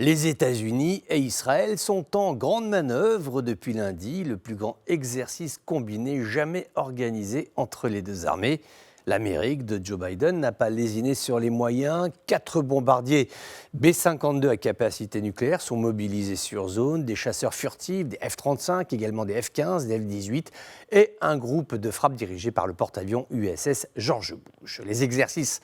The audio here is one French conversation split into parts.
Les États-Unis et Israël sont en grande manœuvre depuis lundi, le plus grand exercice combiné jamais organisé entre les deux armées. L'Amérique de Joe Biden n'a pas lésiné sur les moyens. 4 bombardiers B-52 à capacité nucléaire sont mobilisés sur zone, des chasseurs furtifs, des F-35, également des F-15, des F-18 et un groupe de frappe dirigé par le porte-avions USS George Bush. Les exercices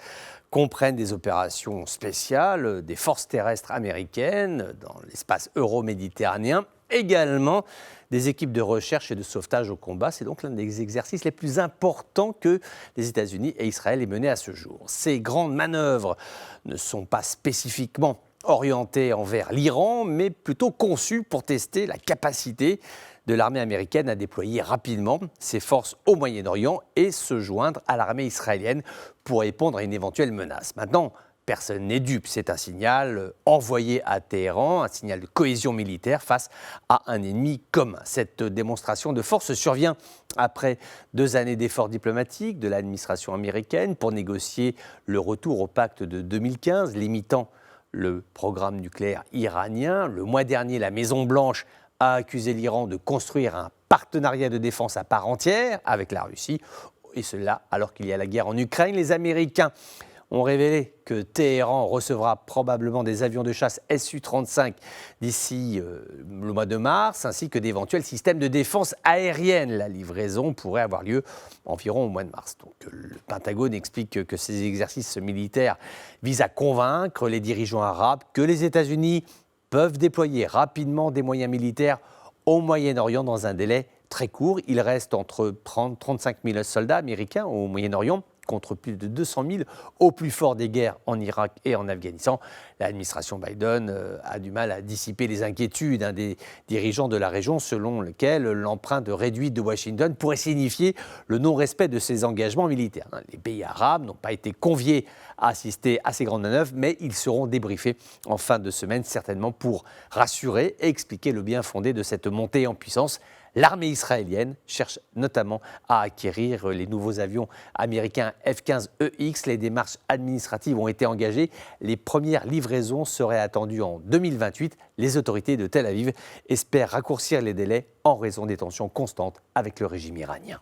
comprennent des opérations spéciales des forces terrestres américaines dans l'espace euro-méditerranéen, également des équipes de recherche et de sauvetage au combat. C'est donc l'un des exercices les plus importants que les États-Unis et Israël aient menés à ce jour. Ces grandes manœuvres ne sont pas spécifiquement orientées envers l'Iran, mais plutôt conçues pour tester la capacité de l'armée américaine à déployer rapidement ses forces au Moyen-Orient et se joindre à l'armée israélienne pour répondre à une éventuelle menace. Maintenant, personne n'est dupe, c'est un signal envoyé à Téhéran, un signal de cohésion militaire face à un ennemi commun. Cette démonstration de force survient après 2 années d'efforts diplomatiques de l'administration américaine pour négocier le retour au pacte de 2015, limitant le programme nucléaire iranien. Le mois dernier, la Maison-Blanche a accusé l'Iran de construire un partenariat de défense à part entière avec la Russie, et cela alors qu'il y a la guerre en Ukraine. Les Américains ont révélé que Téhéran recevra probablement des avions de chasse Su-35 d'ici le mois de mars, ainsi que d'éventuels systèmes de défense aérienne. La livraison pourrait avoir lieu environ au mois de mars. Donc, le Pentagone explique que ces exercices militaires visent à convaincre les dirigeants arabes que les États-Unis peuvent déployer rapidement des moyens militaires au Moyen-Orient dans un délai très court. Il reste entre 30 et 35 000 soldats américains au Moyen-Orient, contre plus de 200 000 au plus fort des guerres en Irak et en Afghanistan. L'administration Biden a du mal à dissiper les inquiétudes des dirigeants de la région, selon lequel l'empreinte réduite de Washington pourrait signifier le non-respect de ses engagements militaires. Les pays arabes n'ont pas été conviés à assister à ces grandes manœuvres, mais ils seront débriefés en fin de semaine, certainement pour rassurer et expliquer le bien fondé de cette montée en puissance. L'armée israélienne cherche notamment à acquérir les nouveaux avions américains F-15EX. Les démarches administratives ont été engagées. Les premières livraisons seraient attendues en 2028. Les autorités de Tel Aviv espèrent raccourcir les délais en raison des tensions constantes avec le régime iranien.